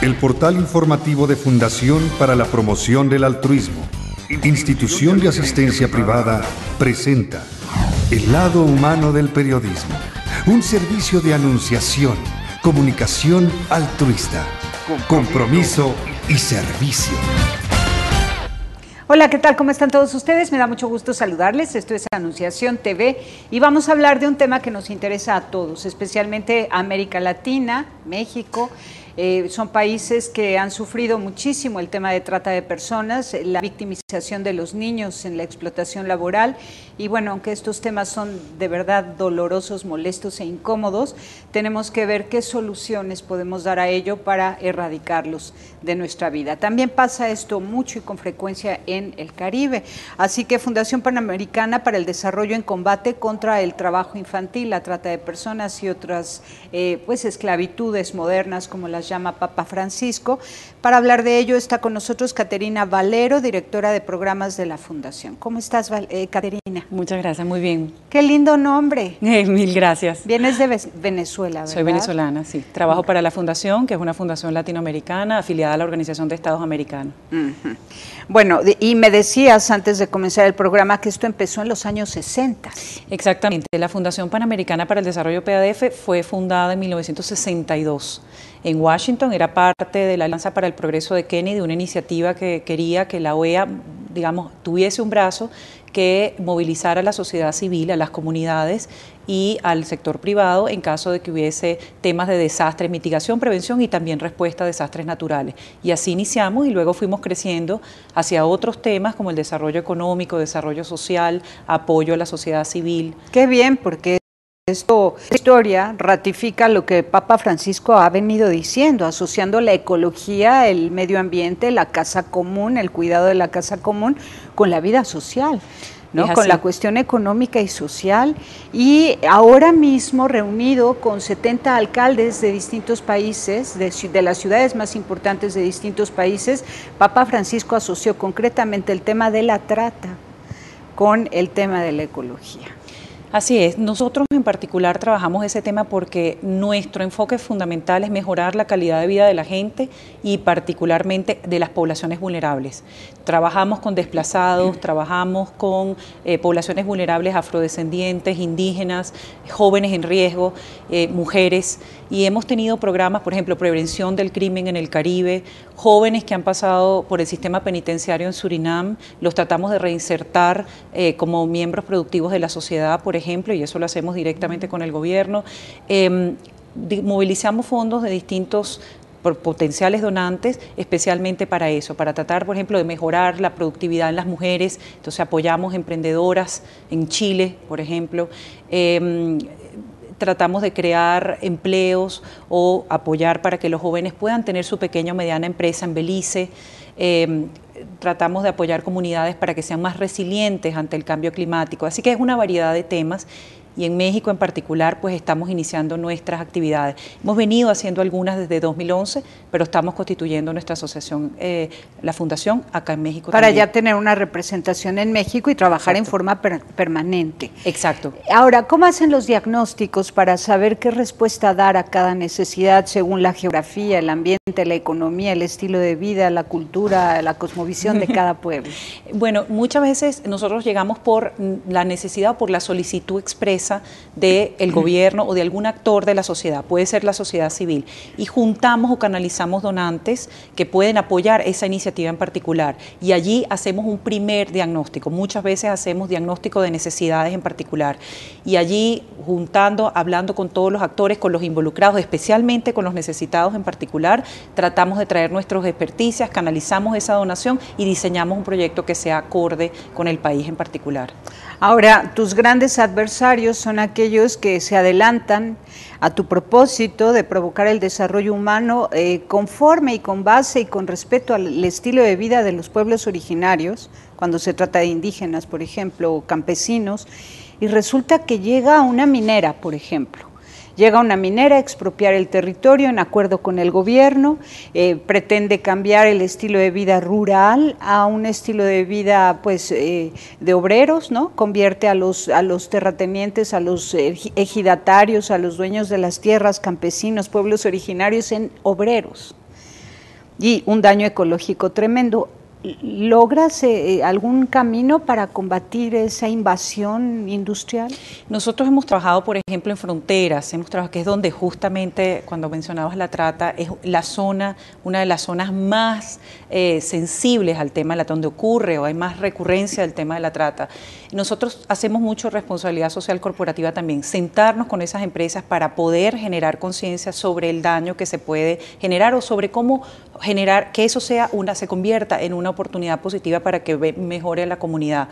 El portal informativo de Fundación para la Promoción del Altruismo, institución de asistencia privada, presenta El lado humano del periodismo, un servicio de anunciación, comunicación altruista, compromiso y servicio. Hola, ¿qué tal? ¿Cómo están todos ustedes? Me da mucho gusto saludarles. Esto es Anunciación TV y vamos a hablar de un tema que nos interesa a todos, especialmente a América Latina, México. Son países que han sufrido muchísimo el tema de trata de personas, la victimización de los niños en la explotación laboral y bueno, aunque estos temas son de verdad dolorosos, molestos e incómodos, tenemos que ver qué soluciones podemos dar a ello para erradicarlos de nuestra vida. También pasa esto mucho y con frecuencia en el Caribe, así que Fundación Panamericana para el Desarrollo en Combate contra el Trabajo Infantil, la trata de personas y otras esclavitudes modernas como las llama Papa Francisco. Para hablar de ello está con nosotros Caterina Valero, directora de programas de la Fundación. ¿Cómo estás, Caterina? Muchas gracias, muy bien. Qué lindo nombre. Mil gracias. Vienes de Venezuela, ¿verdad? Soy venezolana, sí. Trabajo para la Fundación, que es una fundación latinoamericana afiliada a la Organización de Estados Americanos. Bueno, y me decías antes de comenzar el programa que esto empezó en los años 60. Exactamente. La Fundación Panamericana para el Desarrollo PADF fue fundada en 1962 en Washington. Era parte de la Alianza para el Progreso de Kennedy, una iniciativa que quería que la OEA, digamos, tuviese un brazo que movilizara a la sociedad civil, a las comunidades y al sector privado en caso de que hubiese temas de desastres, mitigación, prevención y también respuesta a desastres naturales. Y así iniciamos y luego fuimos creciendo hacia otros temas como el desarrollo económico, desarrollo social, apoyo a la sociedad civil. Qué bien, porque esta historia ratifica lo que Papa Francisco ha venido diciendo, asociando la ecología, el medio ambiente, la casa común, el cuidado de la casa común con la vida social, ¿no? Con la cuestión económica y social, y ahora mismo reunido con 70 alcaldes de distintos países, de las ciudades más importantes de distintos países, Papa Francisco asoció concretamente el tema de la trata con el tema de la ecología. Así es, nosotros en particular trabajamos ese tema porque nuestro enfoque fundamental es mejorar la calidad de vida de la gente y particularmente de las poblaciones vulnerables. Trabajamos con desplazados, trabajamos con poblaciones vulnerables afrodescendientes, indígenas, jóvenes en riesgo, mujeres, y hemos tenido programas, por ejemplo, prevención del crimen en el Caribe, jóvenes que han pasado por el sistema penitenciario en Surinam, los tratamos de reinsertar como miembros productivos de la sociedad, por ejemplo, y eso lo hacemos directamente con el gobierno. Movilizamos fondos de distintos potenciales donantes, especialmente para eso, para tratar, por ejemplo, de mejorar la productividad en las mujeres. Entonces apoyamos emprendedoras en Chile, por ejemplo. Tratamos de crear empleos o apoyar para que los jóvenes puedan tener su pequeña o mediana empresa en Belice. Tratamos de apoyar comunidades para que sean más resilientes ante el cambio climático. Así que es una variedad de temas. Y en México en particular, pues estamos iniciando nuestras actividades. Hemos venido haciendo algunas desde 2011, pero estamos constituyendo nuestra asociación, la Fundación, acá en México. Para también. ya tener una representación en México y trabajar en forma permanente. Exacto. Ahora, ¿cómo hacen los diagnósticos para saber qué respuesta dar a cada necesidad según la geografía, el ambiente, la economía, el estilo de vida, la cultura, la cosmovisión de cada pueblo? Bueno, muchas veces nosotros llegamos por la necesidad o por la solicitud expresa del gobierno o de algún actor de la sociedad, puede ser la sociedad civil, y juntamos o canalizamos donantes que pueden apoyar esa iniciativa en particular, y allí hacemos un primer diagnóstico. Muchas veces hacemos diagnóstico de necesidades en particular, y allí juntando, hablando con todos los actores, con los involucrados, especialmente con los necesitados en particular, tratamos de traer nuestros experticias, canalizamos esa donación y diseñamos un proyecto que sea acorde con el país en particular. Ahora, tus grandes adversarios son aquellos que se adelantan a tu propósito de provocar el desarrollo humano conforme y con base y con respeto al estilo de vida de los pueblos originarios, cuando se trata de indígenas, por ejemplo, o campesinos, y resulta que llega una minera, por ejemplo. Llega una minera a expropiar el territorio en acuerdo con el gobierno, pretende cambiar el estilo de vida rural a un estilo de vida pues de obreros, ¿no? Convierte a los terratenientes, a los ejidatarios, a los dueños de las tierras, campesinos, pueblos originarios en obreros. y un daño ecológico tremendo. ¿Logras algún camino para combatir esa invasión industrial? Nosotros hemos trabajado, por ejemplo, en fronteras, hemos trabajado, que es donde justamente, cuando mencionabas la trata, es la zona, una de las zonas más sensibles al tema de la trata, donde ocurre o hay más recurrencia del tema de la trata. Nosotros hacemos mucho responsabilidad social corporativa también, sentarnos con esas empresas para poder generar conciencia sobre el daño que se puede generar o sobre cómo generar que eso se convierta en una oportunidad positiva para que mejore la comunidad.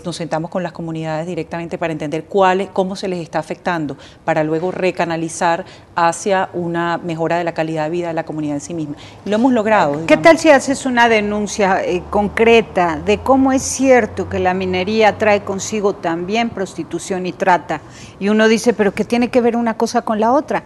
Nos sentamos con las comunidades directamente para entender cómo se les está afectando, para luego recanalizar hacia una mejora de la calidad de vida de la comunidad en sí misma. Lo hemos logrado. Digamos. ¿Qué tal si haces una denuncia concreta de cómo es cierto que la minería trae consigo también prostitución y trata? Y uno dice, ¿pero qué tiene que ver una cosa con la otra?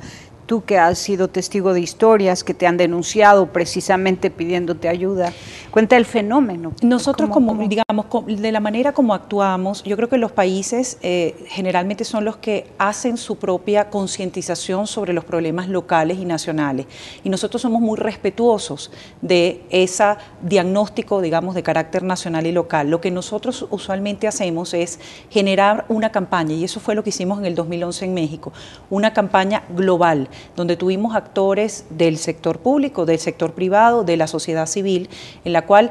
Tú que has sido testigo de historias que te han denunciado precisamente pidiéndote ayuda, cuenta el fenómeno. Nosotros digamos, de la manera como actuamos, yo creo que los países generalmente son los que hacen su propia concientización sobre los problemas locales y nacionales. Y nosotros somos muy respetuosos de ese diagnóstico, digamos, de carácter nacional y local. Lo que nosotros usualmente hacemos es generar una campaña, y eso fue lo que hicimos en el 2011 en México, una campaña global, donde tuvimos actores del sector público, del sector privado, de la sociedad civil, en la cual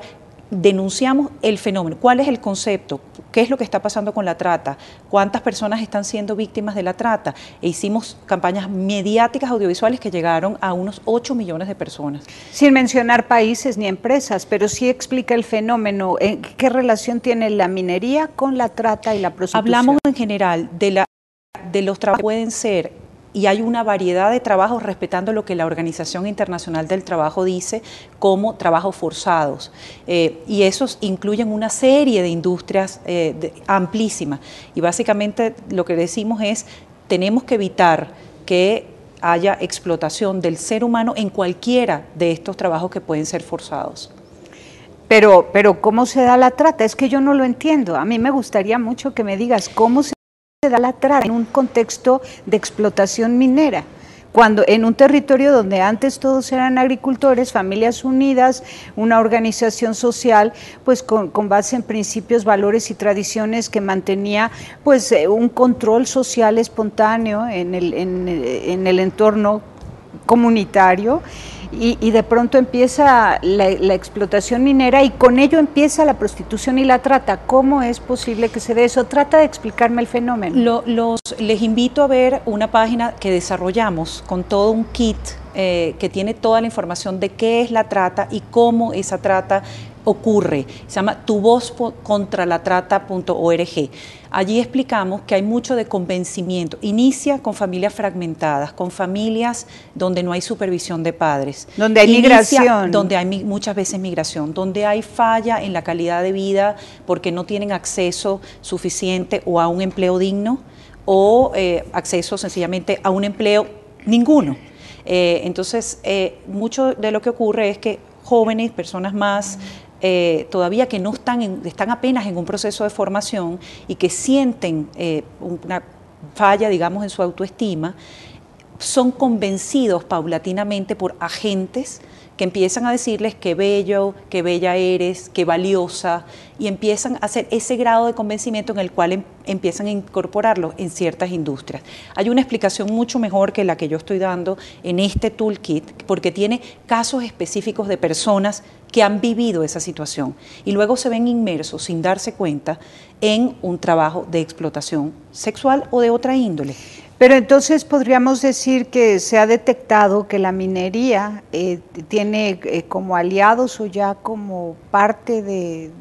denunciamos el fenómeno, cuál es el concepto, qué es lo que está pasando con la trata, cuántas personas están siendo víctimas de la trata, e hicimos campañas mediáticas audiovisuales que llegaron a unos 8 millones de personas. Sin mencionar países ni empresas, pero sí explica el fenómeno, ¿qué relación tiene la minería con la trata y la prostitución? Hablamos en general de los trabajos que pueden ser, y hay una variedad de trabajos respetando lo que la Organización Internacional del Trabajo dice como trabajos forzados. Y esos incluyen una serie de industrias amplísimas. Y básicamente lo que decimos es, tenemos que evitar que haya explotación del ser humano en cualquiera de estos trabajos que pueden ser forzados. Pero ¿cómo se da la trata? Es que yo no lo entiendo. A mí me gustaría mucho que me digas cómo se da la trata en un contexto de explotación minera, cuando en un territorio donde antes todos eran agricultores, familias unidas, una organización social, pues con base en principios, valores y tradiciones que mantenía pues un control social espontáneo en el entorno comunitario. Y de pronto empieza la explotación minera y con ello empieza la prostitución y la trata. ¿Cómo es posible que se dé eso? Trata de explicarme el fenómeno. Les invito a ver una página que desarrollamos con todo un kit que tiene toda la información de qué es la trata y cómo esa trata ocurre. Se llama tuvozcontralatrata.org. Allí explicamos que hay mucho de convencimiento. Inicia con familias fragmentadas, con familias donde no hay supervisión de padres. Donde hay migración. Donde hay muchas veces migración, donde hay falla en la calidad de vida porque no tienen acceso suficiente o a un empleo digno o acceso sencillamente a un empleo ninguno. Entonces, mucho de lo que ocurre es que jóvenes, personas más todavía que no están apenas en un proceso de formación y que sienten una falla, digamos, en su autoestima, son convencidos paulatinamente por agentes que empiezan a decirles qué bello, qué bella eres, qué valiosa, y empiezan a hacer ese grado de convencimiento en el cual empiezan a incorporarlo en ciertas industrias. Hay una explicación mucho mejor que la que yo estoy dando en este toolkit, porque tiene casos específicos de personas que han vivido esa situación y luego se ven inmersos sin darse cuenta en un trabajo de explotación sexual o de otra índole. Pero entonces podríamos decir que se ha detectado que la minería tiene como aliados o ya como parte de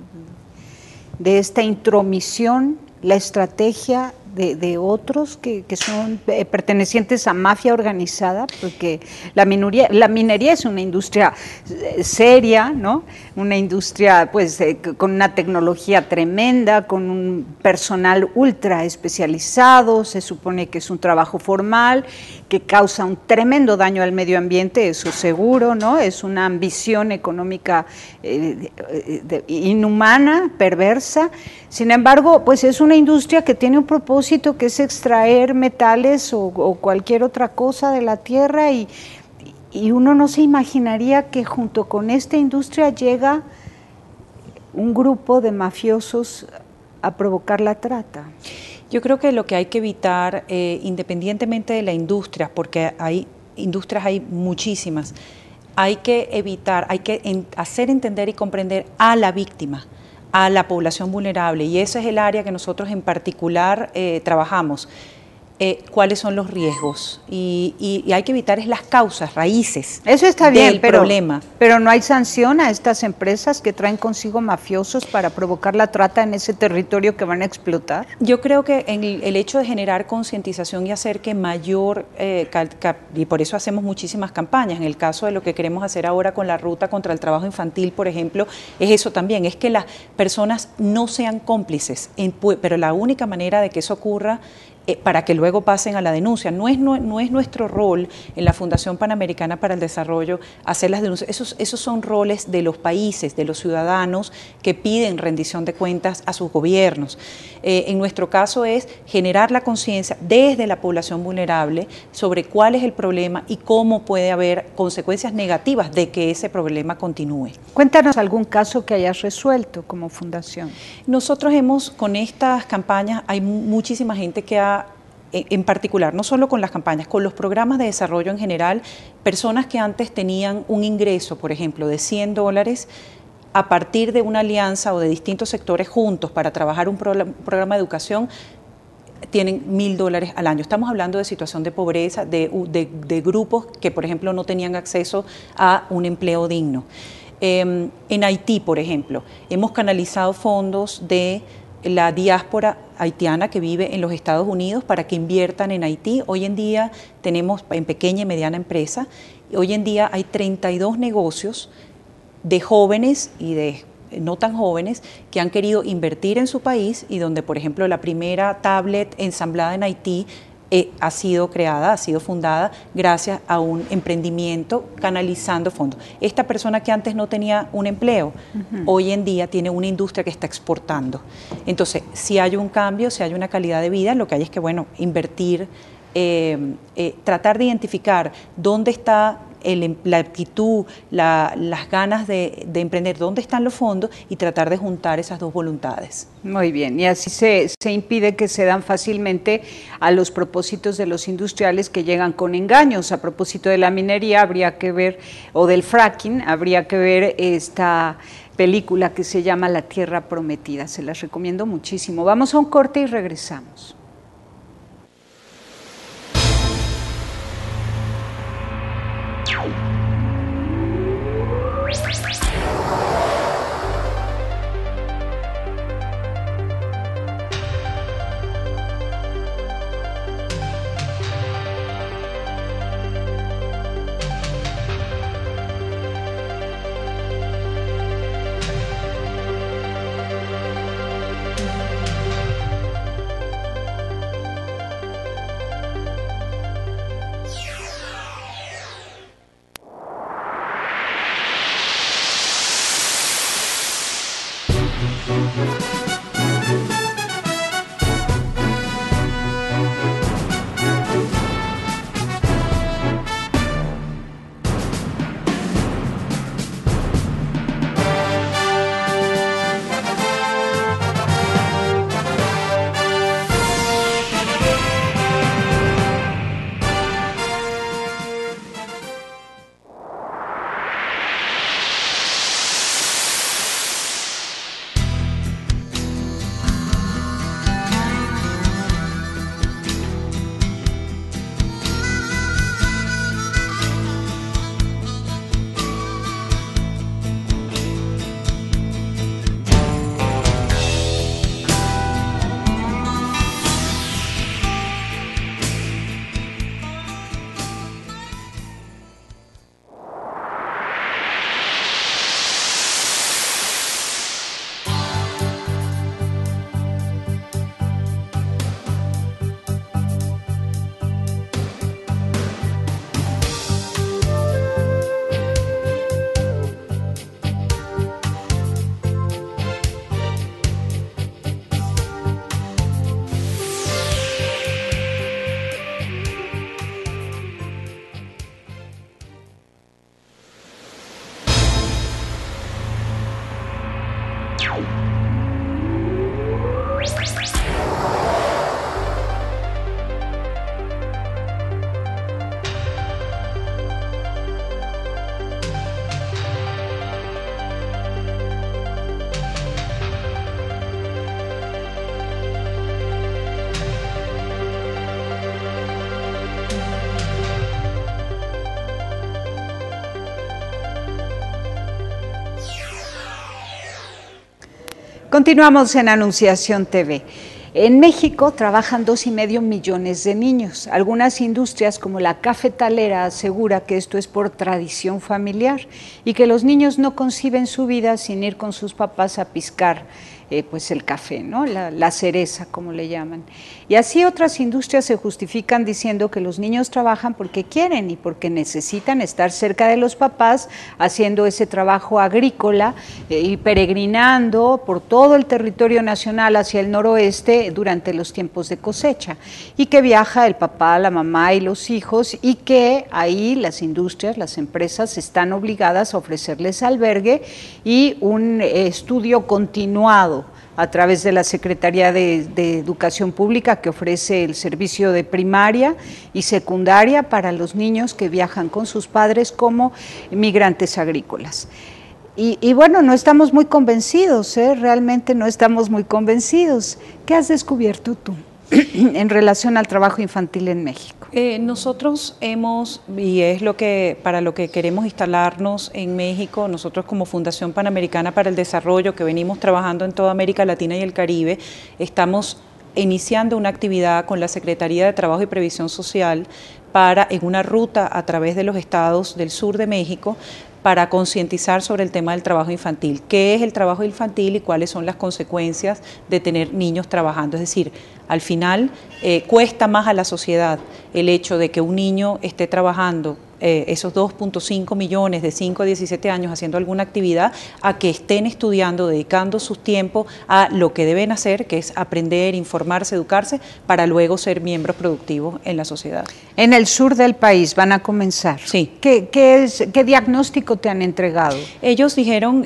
esta intromisión la estrategia de otros que son pertenecientes a mafia organizada, porque la minería es una industria seria, ¿no? Una industria pues con una tecnología tremenda, con un personal ultra especializado, se supone que es un trabajo formal, que causa un tremendo daño al medio ambiente, eso seguro, ¿no? Es una ambición económica inhumana, perversa. Sin embargo, pues es una industria que tiene un propósito que es extraer metales o cualquier otra cosa de la tierra y y uno no se imaginaría que junto con esta industria llega un grupo de mafiosos a provocar la trata. Yo creo que lo que hay que evitar, independientemente de la industria, porque hay industrias, hay muchísimas, hay que evitar, hay que hacer entender y comprender a la víctima, a la población vulnerable, y ese es el área que nosotros en particular trabajamos. Cuáles son los riesgos y hay que evitar las causas, raíces. Eso está bien, del problema. Pero no hay sanción a estas empresas que traen consigo mafiosos para provocar la trata en ese territorio que van a explotar. Yo creo que en el hecho de generar concientización y hacer que mayor, y por eso hacemos muchísimas campañas, en el caso de lo que queremos hacer ahora con la ruta contra el trabajo infantil, por ejemplo, es eso también, es que las personas no sean cómplices, pero la única manera de que eso ocurra para que luego pasen a la denuncia. No es nuestro rol en la Fundación Panamericana para el Desarrollo hacer las denuncias. Esos son roles de los países, de los ciudadanos que piden rendición de cuentas a sus gobiernos. En nuestro caso es generar la conciencia desde la población vulnerable sobre cuál es el problema y cómo puede haber consecuencias negativas de que ese problema continúe. Cuéntanos algún caso que hayas resuelto como fundación. Nosotros con estas campañas, hay muchísima gente que en particular, no solo con las campañas, con los programas de desarrollo en general, personas que antes tenían un ingreso, por ejemplo, de $100, a partir de una alianza o de distintos sectores juntos para trabajar un programa de educación, tienen $1,000 al año. Estamos hablando de situación de pobreza, de grupos que, por ejemplo, no tenían acceso a un empleo digno. En Haití, por ejemplo, hemos canalizado fondos de la diáspora haitiana que vive en los Estados Unidos para que inviertan en Haití. Hoy en día tenemos en pequeña y mediana empresa, hoy en día hay 32 negocios de jóvenes y de no tan jóvenes que han querido invertir en su país y donde, por ejemplo, la primera tablet ensamblada en Haití ha sido creada, ha sido fundada gracias a un emprendimiento canalizando fondos. Esta persona que antes no tenía un empleo, hoy en día tiene una industria que está exportando. Entonces, si hay un cambio, si hay una calidad de vida, lo que hay es que, bueno, invertir, tratar de identificar dónde está la actitud, las ganas de emprender, dónde están los fondos y tratar de juntar esas dos voluntades. Muy bien, y así se impide que se dan fácilmente a los propósitos de los industriales que llegan con engaños. A propósito de la minería, habría que ver, o del fracking, habría que ver esta película que se llama La Tierra Prometida. Se las recomiendo muchísimo. Vamos a un corte y regresamos. Continuamos en Anunciación TV. En México trabajan 2,5 millones de niños. Algunas industrias como la cafetalera asegura que esto es por tradición familiar y que los niños no conciben su vida sin ir con sus papás a piscar pues el café, ¿no? La cereza, como le llaman. Y así otras industrias se justifican diciendo que los niños trabajan porque quieren y porque necesitan estar cerca de los papás haciendo ese trabajo agrícola y peregrinando por todo el territorio nacional hacia el noroeste durante los tiempos de cosecha. Y que viaja el papá, la mamá y los hijos y que ahí las industrias, las empresas están obligadas a ofrecerles albergue y un estudio continuado a través de la Secretaría de Educación Pública, que ofrece el servicio de primaria y secundaria para los niños que viajan con sus padres como migrantes agrícolas. Y bueno, no estamos muy convencidos, realmente no estamos muy convencidos. ¿Qué has descubierto tú en relación al trabajo infantil en México? Nosotros hemos, y es para lo que queremos instalarnos en México, nosotros como Fundación Panamericana para el Desarrollo, que venimos trabajando en toda América Latina y el Caribe, estamos iniciando una actividad con la Secretaría de Trabajo y Previsión Social en una ruta a través de los estados del sur de México, para concientizar sobre el tema del trabajo infantil. ¿Qué es el trabajo infantil y cuáles son las consecuencias de tener niños trabajando? Es decir, al final cuesta más a la sociedad el hecho de que un niño esté trabajando esos 2.5 millones de 5 a 17 años haciendo alguna actividad, a que estén estudiando, dedicando su tiempo a lo que deben hacer, que es aprender, informarse, educarse, para luego ser miembros productivos en la sociedad. En el sur del país van a comenzar. Sí. ¿Qué diagnóstico te han entregado? Ellos dijeron,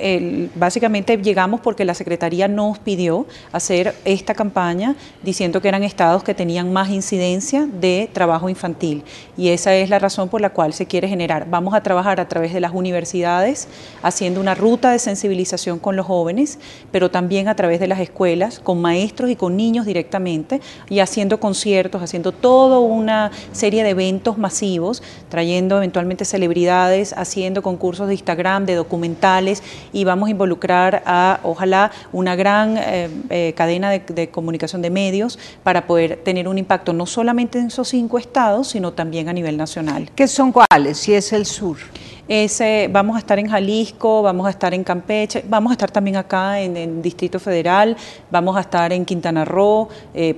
básicamente llegamos porque la Secretaría nos pidió hacer esta campaña diciendo que eran estados que tenían más incidencia de trabajo infantil, y esa es la razón por la cual se quiere generar. Vamos a trabajar a través de las universidades, haciendo una ruta de sensibilización con los jóvenes, pero también a través de las escuelas, con maestros y con niños directamente, y haciendo conciertos, haciendo toda una serie de eventos masivos, trayendo eventualmente celebridades, haciendo concursos de Instagram, de documentales, y vamos a involucrar a, ojalá, una gran cadena de comunicación de medios para poder tener un impacto no solamente en esos 5 estados, sino también a nivel nacional. ¿Qué son cuáles? Si es el sur. Vamos a estar en Jalisco, vamos a estar en Campeche, vamos a estar también acá en el Distrito Federal, vamos a estar en Quintana Roo,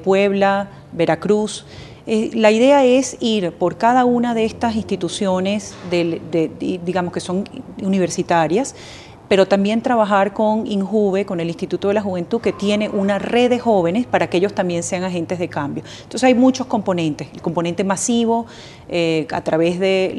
Puebla, Veracruz. La idea es ir por cada una de estas instituciones, digamos que son universitarias, pero también trabajar con INJUVE, con el Instituto de la Juventud, que tiene una red de jóvenes para que ellos también sean agentes de cambio. Entonces hay muchos componentes, el componente masivo a través de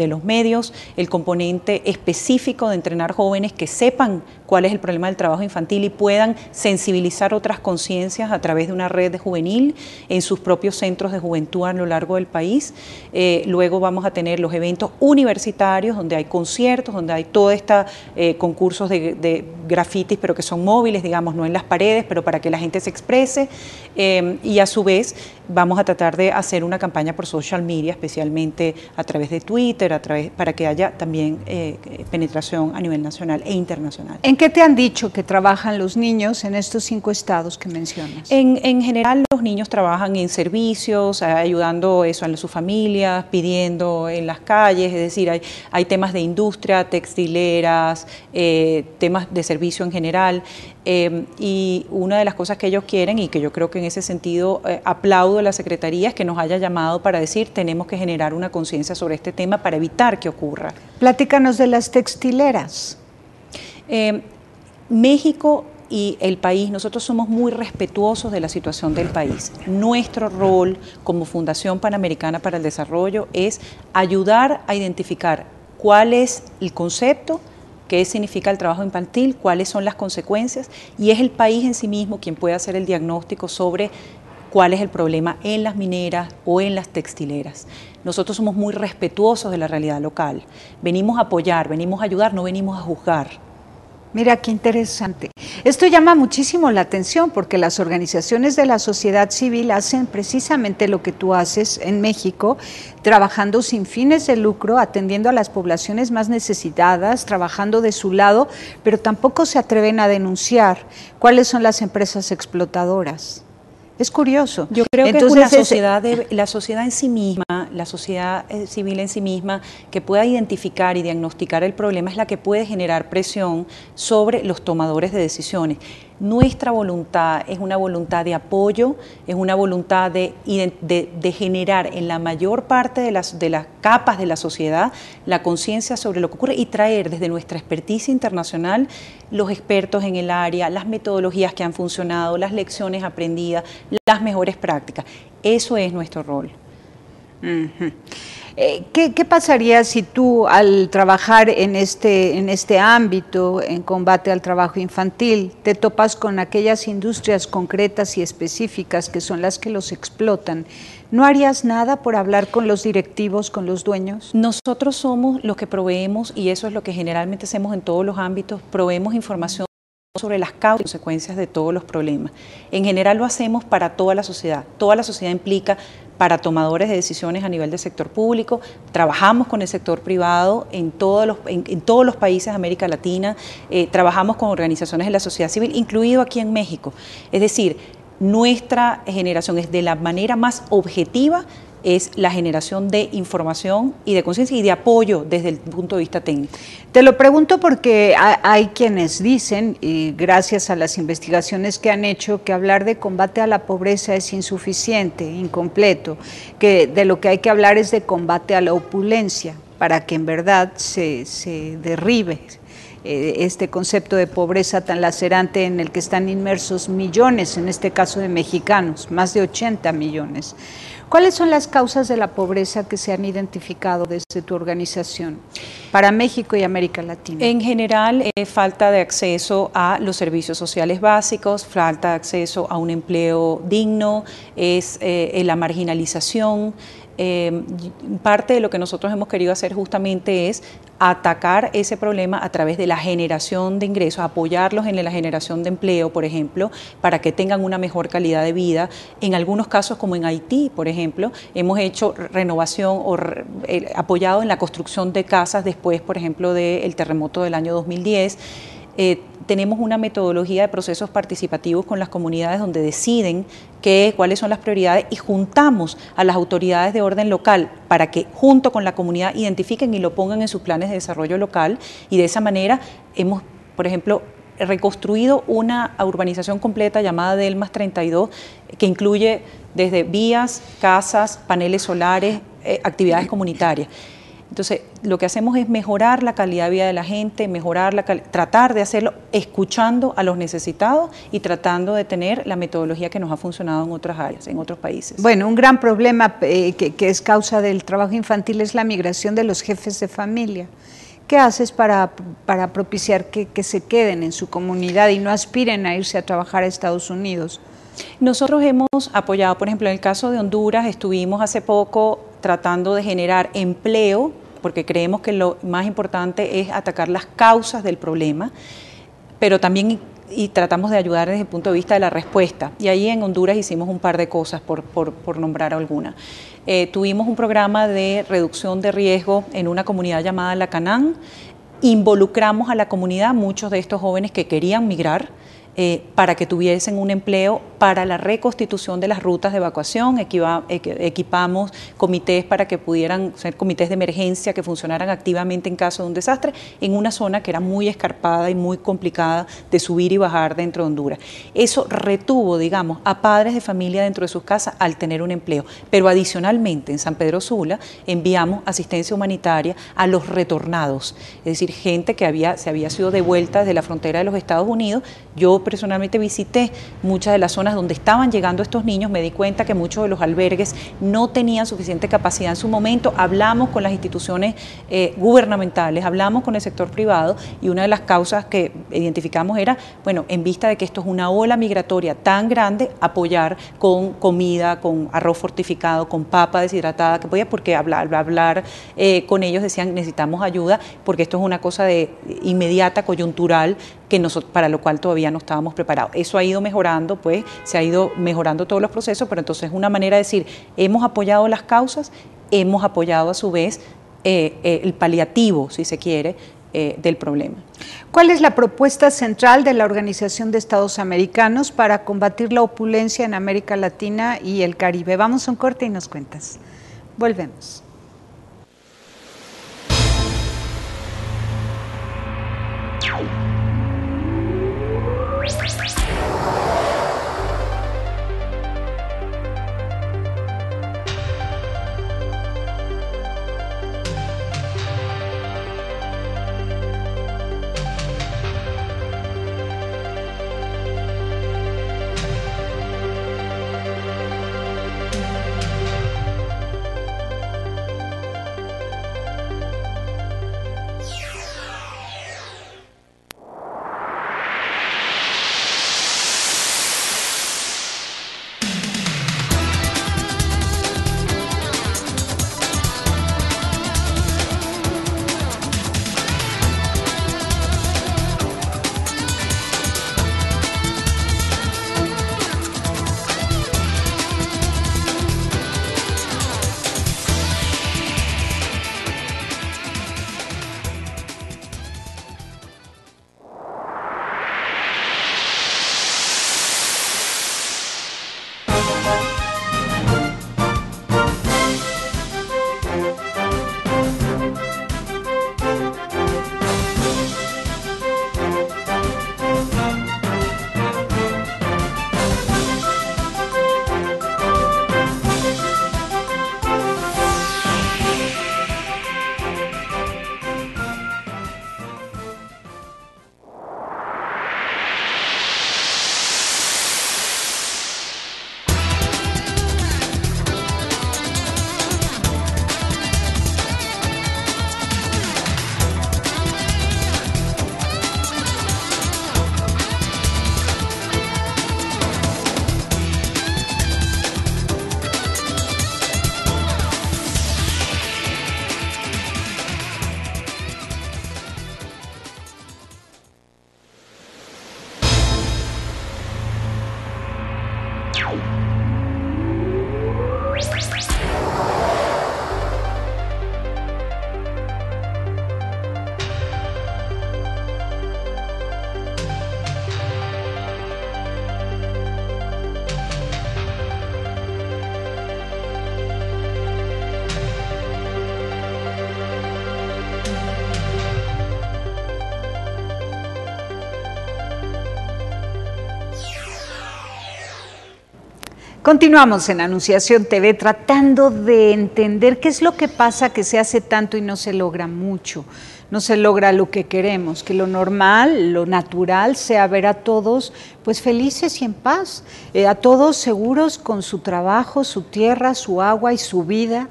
los medios, el componente específico de entrenar jóvenes que sepan cuál es el problema del trabajo infantil y puedan sensibilizar otras conciencias a través de una red de juvenil en sus propios centros de juventud a lo largo del país. Luego vamos a tener los eventos universitarios, donde hay conciertos, donde hay toda esta concursos de grafitis, pero que son móviles, digamos, no en las paredes, pero para que la gente se exprese, y a su vez vamos a tratar de hacer una campaña por social media, especialmente a través de Twitter, para que haya también penetración a nivel nacional e internacional. ¿En qué te han dicho que trabajan los niños en estos 5 estados que mencionas? En general, los niños trabajan en servicios, ayudando a sus familias, pidiendo en las calles, es decir, hay temas de industria, textileras, temas de servicio en general, y una de las cosas que ellos quieren, y que yo creo que en ese sentido aplaudo a la Secretaría, es que nos haya llamado para decir tenemos que generar una conciencia sobre este tema para evitar que ocurra. Platícanos de las textileras. México y el país, nosotros somos muy respetuosos de la situación del país. Nuestro rol como Fundación Panamericana para el Desarrollo es ayudar a identificar cuál es el concepto, qué significa el trabajo infantil, cuáles son las consecuencias, y es el país en sí mismo quien puede hacer el diagnóstico sobre cuál es el problema en las mineras o en las textileras. Nosotros somos muy respetuosos de la realidad local. Venimos a apoyar, venimos a ayudar, no venimos a juzgar. Mira qué interesante. Esto llama muchísimo la atención porque las organizaciones de la sociedad civil hacen precisamente lo que tú haces en México, trabajando sin fines de lucro, atendiendo a las poblaciones más necesitadas, trabajando de su lado, pero tampoco se atreven a denunciar cuáles son las empresas explotadoras. Es curioso. Yo creo que entonces, la sociedad en sí misma, la sociedad civil en sí misma, que pueda identificar y diagnosticar el problema, es la que puede generar presión sobre los tomadores de decisiones. Nuestra voluntad es una voluntad de apoyo, es una voluntad de generar en la mayor parte de las capas de la sociedad la conciencia sobre lo que ocurre y traer desde nuestra experticia internacional los expertos en el área, las metodologías que han funcionado, las lecciones aprendidas, las mejores prácticas. Eso es nuestro rol. Uh-huh. ¿Qué pasaría si tú, al trabajar en este ámbito, en combate al trabajo infantil, te topas con aquellas industrias concretas y específicas que son las que los explotan? ¿No harías nada por hablar con los directivos, con los dueños? Nosotros somos los que proveemos, y eso es lo que generalmente hacemos en todos los ámbitos, proveemos información sobre las causas y consecuencias de todos los problemas. En general lo hacemos para toda la sociedad. Toda la sociedad implica para tomadores de decisiones a nivel del sector público. Trabajamos con el sector privado en todos los países de América Latina, trabajamos con organizaciones de la sociedad civil, incluido aquí en México. Es decir, nuestra generación es de la manera más objetiva, es la generación de información y de conciencia y de apoyo desde el punto de vista técnico. Te lo pregunto porque hay quienes dicen, y gracias a las investigaciones que han hecho, que hablar de combate a la pobreza es insuficiente, incompleto, que de lo que hay que hablar es de combate a la opulencia, para que en verdad se derribe este concepto de pobreza tan lacerante en el que están inmersos millones, en este caso de mexicanos, más de 80 millones. ¿Cuáles son las causas de la pobreza que se han identificado desde tu organización para México y América Latina? En general, falta de acceso a los servicios sociales básicos, falta de acceso a un empleo digno, es la marginalización. Parte de lo que nosotros hemos querido hacer justamente es atacar ese problema a través de la generación de ingresos, apoyarlos en la generación de empleo, por ejemplo, para que tengan una mejor calidad de vida. En algunos casos, como en Haití, por ejemplo, hemos hecho renovación o apoyado en la construcción de casas después, por ejemplo, del terremoto del año 2010. Tenemos una metodología de procesos participativos con las comunidades donde deciden cuáles son las prioridades y juntamos a las autoridades de orden local para que junto con la comunidad identifiquen y lo pongan en sus planes de desarrollo local, y de esa manera hemos, por ejemplo, reconstruido una urbanización completa llamada Delmas 32 que incluye desde vías, casas, paneles solares, actividades comunitarias. Entonces, lo que hacemos es mejorar la calidad de vida de la gente, tratar de hacerlo escuchando a los necesitados y tratando de tener la metodología que nos ha funcionado en otras áreas, en otros países. Bueno, un gran problema que es causa del trabajo infantil es la migración de los jefes de familia. ¿Qué haces para propiciar que se queden en su comunidad y no aspiren a irse a trabajar a Estados Unidos? Nosotros hemos apoyado, por ejemplo, en el caso de Honduras, estuvimos hace poco tratando de generar empleo, porque creemos que lo más importante es atacar las causas del problema, pero también tratamos de ayudar desde el punto de vista de la respuesta. Y ahí en Honduras hicimos un par de cosas, por nombrar alguna. Tuvimos un programa de reducción de riesgo en una comunidad llamada La Canán. Involucramos a la comunidad, muchos de estos jóvenes que querían migrar, para que tuviesen un empleo para la reconstitución de las rutas de evacuación. Equipamos comités para que pudieran ser comités de emergencia que funcionaran activamente en caso de un desastre en una zona que era muy escarpada y muy complicada de subir y bajar dentro de Honduras. Eso retuvo, digamos, a padres de familia dentro de sus casas al tener un empleo. Pero adicionalmente en San Pedro Sula enviamos asistencia humanitaria a los retornados, es decir, gente que se había sido devuelta desde la frontera de los Estados Unidos. Yo personalmente visité muchas de las zonas donde estaban llegando estos niños, me di cuenta que muchos de los albergues no tenían suficiente capacidad en su momento. Hablamos con las instituciones gubernamentales, hablamos con el sector privado, y una de las causas que identificamos era, bueno, en vista de que esto es una ola migratoria tan grande, apoyar con comida, con arroz fortificado, con papa deshidratada, que podía, porque hablar con ellos decían necesitamos ayuda, porque esto es una cosa inmediata, coyuntural, para lo cual todavía no estábamos preparados. Eso ha ido mejorando, pues se ha ido mejorando todos los procesos, pero entonces es una manera de decir, hemos apoyado las causas, hemos apoyado a su vez el paliativo, si se quiere, del problema. ¿Cuál es la propuesta central de la Organización de Estados Americanos para combatir la opulencia en América Latina y el Caribe? Vamos a un corte y nos cuentas. Volvemos. Continuamos en Anunciación TV tratando de entender qué es lo que pasa, que se hace tanto y no se logra mucho, no se logra lo que queremos, que lo normal, lo natural sea ver a todos pues felices y en paz, a todos seguros con su trabajo, su tierra, su agua y su vida,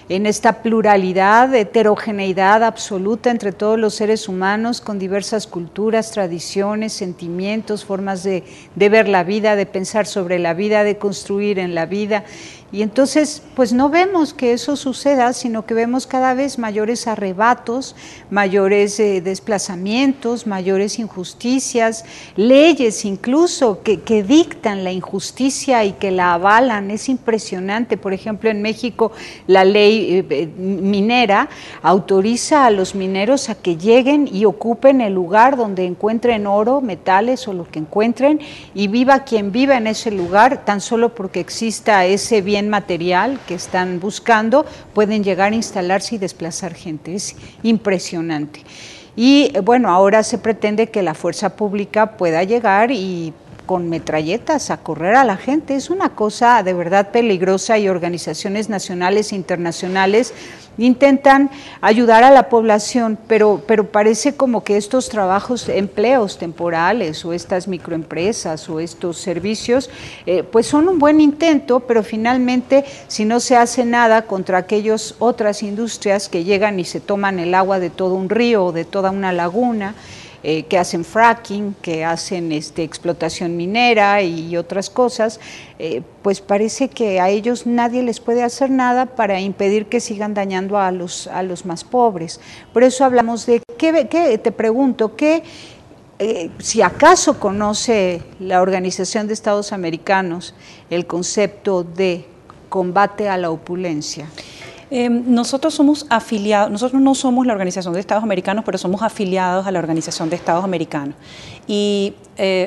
en esta pluralidad, heterogeneidad absoluta entre todos los seres humanos con diversas culturas, tradiciones, sentimientos, formas de ver la vida, de pensar sobre la vida, de construir en la vida. Y entonces, pues no vemos que eso suceda, sino que vemos cada vez mayores arrebatos, mayores desplazamientos, mayores injusticias, leyes incluso que dictan la injusticia y que la avalan. Es impresionante. Por ejemplo, en México la ley minera autoriza a los mineros a que lleguen y ocupen el lugar donde encuentren oro, metales o lo que encuentren, y viva quien viva en ese lugar, tan solo porque exista ese bien material que están buscando, pueden llegar a instalarse y desplazar gente. Es impresionante. Y bueno, ahora se pretende que la fuerza pública pueda llegar y con metralletas a correr a la gente. Es una cosa de verdad peligrosa y organizaciones nacionales e internacionales intentan ayudar a la población, pero parece como que estos trabajos, empleos temporales o estas microempresas o estos servicios, pues son un buen intento, pero finalmente si no se hace nada contra aquellas otras industrias que llegan y se toman el agua de todo un río o de toda una laguna, que hacen fracking, que hacen explotación minera y otras cosas, pues parece que a ellos nadie les puede hacer nada para impedir que sigan dañando a los más pobres. Por eso hablamos de, te pregunto, si acaso conoce la Organización de Estados Americanos el concepto de combate a la opulencia. Nosotros somos afiliados, nosotros no somos la Organización de Estados Americanos, pero somos afiliados a la Organización de Estados Americanos. Y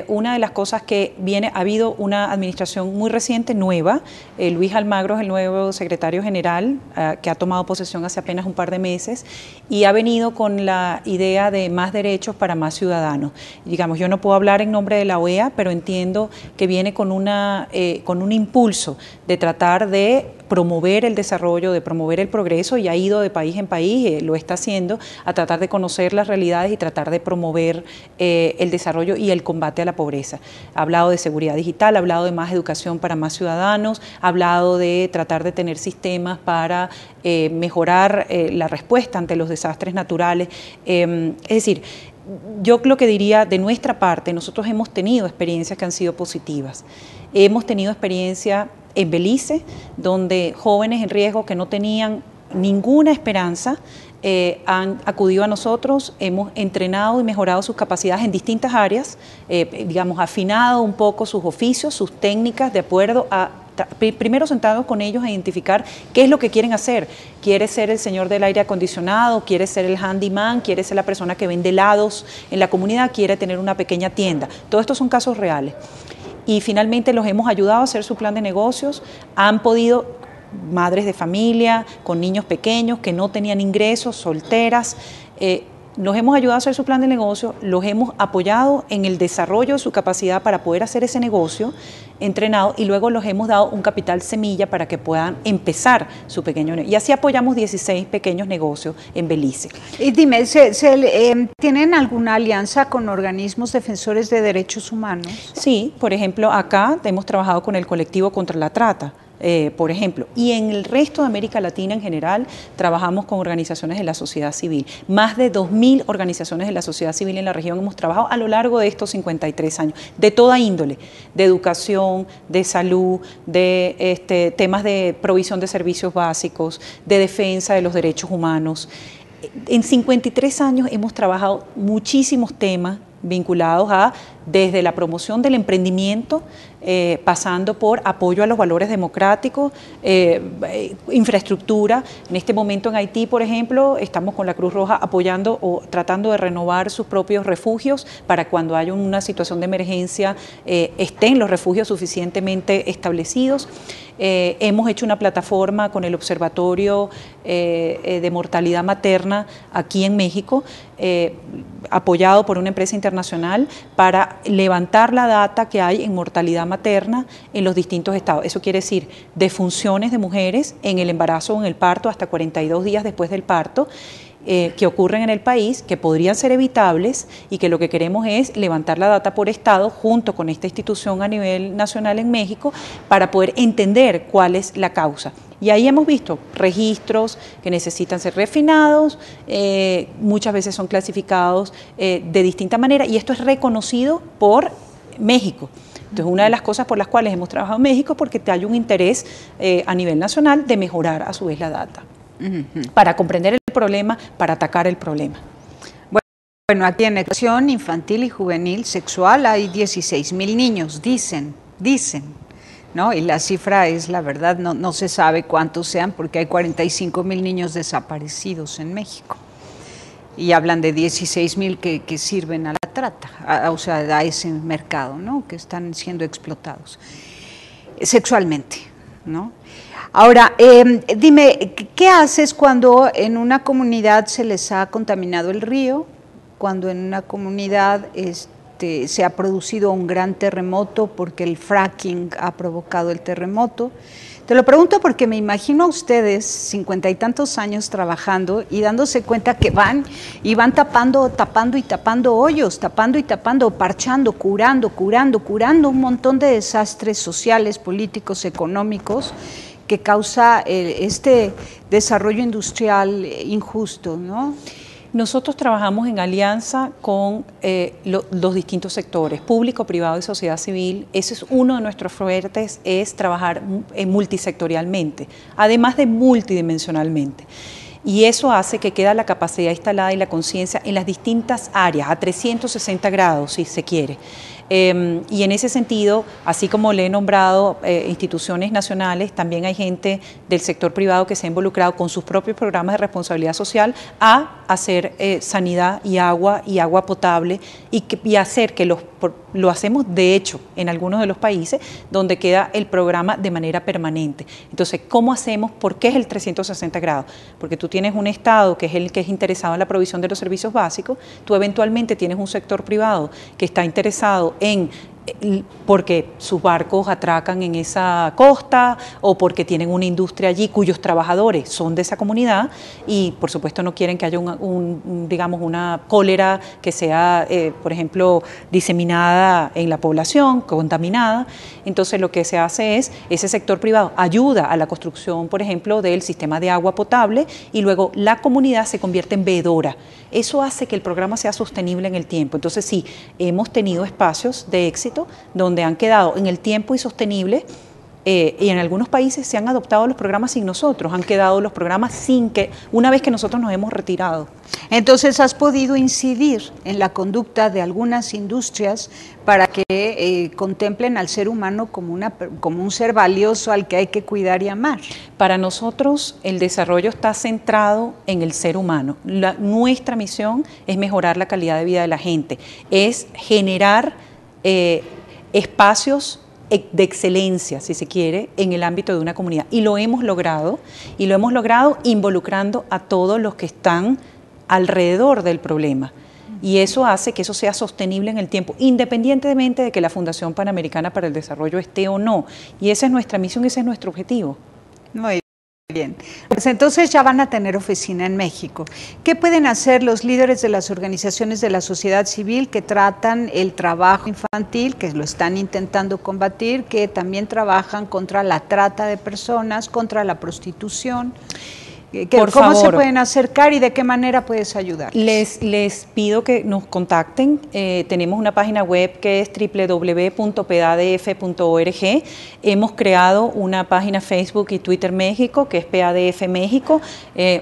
una de las cosas que ha habido una administración muy reciente, nueva, Luis Almagro es el nuevo secretario general, que ha tomado posesión hace apenas un par de meses, y ha venido con la idea de más derechos para más ciudadanos. Digamos, yo no puedo hablar en nombre de la OEA, pero entiendo que viene con un impulso de tratar de promover el desarrollo, de promover el progreso, y ha ido de país en país, lo está haciendo, a tratar de conocer las realidades y tratar de promover el desarrollo y el combate a la pobreza. Ha hablado de seguridad digital, ha hablado de más educación para más ciudadanos, ha hablado de tratar de tener sistemas para mejorar la respuesta ante los desastres naturales. Es decir, yo lo que diría de nuestra parte, nosotros hemos tenido experiencias que han sido positivas. Hemos tenido experiencia en Belice, donde jóvenes en riesgo que no tenían ninguna esperanza han acudido a nosotros, hemos entrenado y mejorado sus capacidades en distintas áreas, digamos, afinado un poco sus oficios, sus técnicas, de acuerdo a primero sentados con ellos a identificar qué es lo que quieren hacer. ¿Quiere ser el señor del aire acondicionado? ¿Quiere ser el handyman? ¿Quiere ser la persona que vende helados en la comunidad? ¿Quiere tener una pequeña tienda? Todos estos son casos reales. Y finalmente los hemos ayudado a hacer su plan de negocios. Han podido, madres de familia, con niños pequeños que no tenían ingresos, solteras, los hemos ayudado a hacer su plan de negocio, los hemos apoyado en el desarrollo de su capacidad para poder hacer ese negocio, entrenado, y luego los hemos dado un capital semilla para que puedan empezar su pequeño negocio. Y así apoyamos 16 pequeños negocios en Belice. Y dime, ¿tienen alguna alianza con organismos defensores de derechos humanos? Sí, por ejemplo, acá hemos trabajado con el colectivo contra la trata. Por ejemplo, y en el resto de América Latina en general trabajamos con organizaciones de la sociedad civil. Más de 2.000 organizaciones de la sociedad civil en la región hemos trabajado a lo largo de estos 53 años, de toda índole, de educación, de salud, de temas de provisión de servicios básicos, de defensa de los derechos humanos. En 53 años hemos trabajado muchísimos temas vinculados a desde la promoción del emprendimiento, pasando por apoyo a los valores democráticos, infraestructura. En este momento en Haití, por ejemplo, estamos con la Cruz Roja apoyando o tratando de renovar sus propios refugios para cuando haya una situación de emergencia estén los refugios suficientemente establecidos. Hemos hecho una plataforma con el Observatorio de Mortalidad Materna aquí en México, apoyado por una empresa internacional para levantar la data que hay en mortalidad materna en los distintos estados. Eso quiere decir defunciones de mujeres en el embarazo o en el parto hasta 42 días después del parto, que ocurren en el país, que podrían ser evitables, y que lo que queremos es levantar la data por estado junto con esta institución a nivel nacional en México para poder entender cuál es la causa. Y ahí hemos visto registros que necesitan ser refinados, muchas veces son clasificados de distinta manera, y esto es reconocido por México. Entonces, una de las cosas por las cuales hemos trabajado en México es porque hay un interés a nivel nacional de mejorar a su vez la data, para comprender el problema, para atacar el problema. Bueno, aquí en educación infantil y juvenil sexual hay 16,000 niños, dicen, ¿no? Y la cifra es, la verdad, no se sabe cuántos sean, porque hay 45,000 niños desaparecidos en México. Y hablan de 16,000 que sirven a la trata, o sea, a ese mercado, ¿no? Que están siendo explotados sexualmente, ¿no? Ahora, dime, ¿qué haces cuando en una comunidad se les ha contaminado el río? Cuando en una comunidad se ha producido un gran terremoto porque el fracking ha provocado el terremoto. Te lo pregunto porque me imagino a ustedes 50 y tantos años trabajando y dándose cuenta que van tapando hoyos, parchando, curando un montón de desastres sociales, políticos, económicos que causa este desarrollo industrial injusto, ¿no? Nosotros trabajamos en alianza con los distintos sectores, público, privado y sociedad civil. Ese es uno de nuestros fuertes, es trabajar multisectorialmente, además de multidimensionalmente. Y eso hace que queda la capacidad instalada y la conciencia en las distintas áreas, a 360 grados, si se quiere. Y en ese sentido, así como le he nombrado instituciones nacionales, también hay gente del sector privado que se ha involucrado con sus propios programas de responsabilidad social a hacer sanidad y agua potable y hacer que lo hacemos de hecho en algunos de los países donde queda el programa de manera permanente. Entonces, ¿cómo hacemos? ¿Por qué es el 360 grados? Porque tú tienes un Estado que es el que es interesado en la provisión de los servicios básicos, tú eventualmente tienes un sector privado que está interesado porque sus barcos atracan en esa costa o porque tienen una industria allí cuyos trabajadores son de esa comunidad y por supuesto no quieren que haya digamos una cólera que sea, por ejemplo, diseminada en la población, contaminada. Entonces lo que se hace es, ese sector privado ayuda a la construcción, por ejemplo, del sistema de agua potable y luego la comunidad se convierte en veedora. Eso hace que el programa sea sostenible en el tiempo. Entonces sí, hemos tenido espacios de éxito donde han quedado en el tiempo y sostenible y en algunos países se han adoptado los programas sin nosotros, han quedado los programas una vez que nosotros nos hemos retirado. Entonces, ¿has podido incidir en la conducta de algunas industrias para que contemplen al ser humano como un ser valioso al que hay que cuidar y amar? Para nosotros el desarrollo está centrado en el ser humano. Nuestra misión es mejorar la calidad de vida de la gente, es generar espacios de excelencia, si se quiere, en el ámbito de una comunidad. Y lo hemos logrado involucrando a todos los que están alrededor del problema. Y eso hace que eso sea sostenible en el tiempo, independientemente de que la Fundación Panamericana para el Desarrollo esté o no. Y esa es nuestra misión, ese es nuestro objetivo. Muy bien. Pues entonces ya van a tener oficina en México. ¿Qué pueden hacer los líderes de las organizaciones de la sociedad civil que tratan el trabajo infantil, que lo están intentando combatir, que también trabajan contra la trata de personas, contra la prostitución? ¿Cómo se pueden acercar y de qué manera puedes ayudar? Les pido que nos contacten. Tenemos una página web que es www.padf.org. Hemos creado una página Facebook y Twitter México, que es PADF México.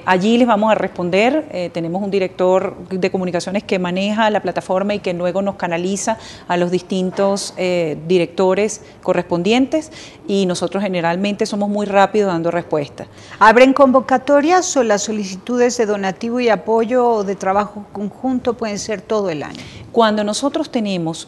Allí les vamos a responder. Tenemos un director de comunicaciones que maneja la plataforma y que luego nos canaliza a los distintos directores correspondientes y nosotros generalmente somos muy rápidos dando respuesta. ¿Abren convocatorias o las solicitudes de donativo y apoyo o de trabajo conjunto pueden ser todo el año? Cuando nosotros tenemos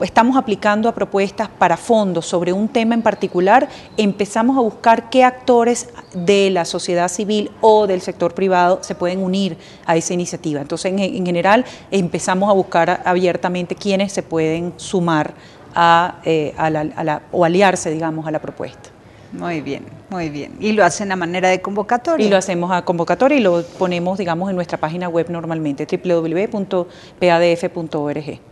estamos aplicando a propuestas para fondos sobre un tema en particular, empezamos a buscar qué actores de la sociedad civil o del sector privado se pueden unir a esa iniciativa. Entonces, en general, empezamos a buscar abiertamente quiénes se pueden sumar o aliarse, digamos, a la propuesta. Muy bien, muy bien. ¿Y lo hacen a manera de convocatoria? Y lo hacemos a convocatoria y lo ponemos, digamos, en nuestra página web normalmente, www.padf.org.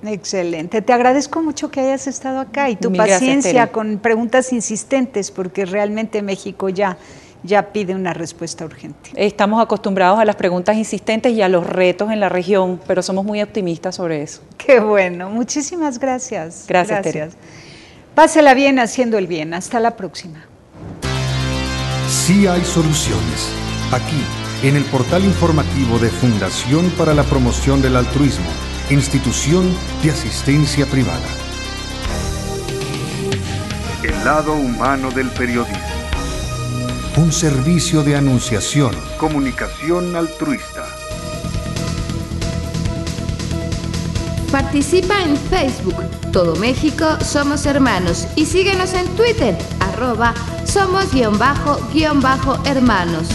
Excelente. Te agradezco mucho que hayas estado acá y tu paciencia con preguntas insistentes, porque realmente México ya pide una respuesta urgente. Estamos acostumbrados a las preguntas insistentes y a los retos en la región, pero somos muy optimistas sobre eso. Qué bueno. Muchísimas gracias. Gracias. Tere. Pásela bien haciendo el bien. Hasta la próxima. Sí hay soluciones. Aquí, en el portal informativo de Fundación para la Promoción del Altruismo, Institución de Asistencia Privada. El lado humano del periodismo. Un servicio de anunciación, comunicación altruista. Participa en Facebook, Todo México Somos Hermanos, y síguenos en Twitter, @somos_hermanos.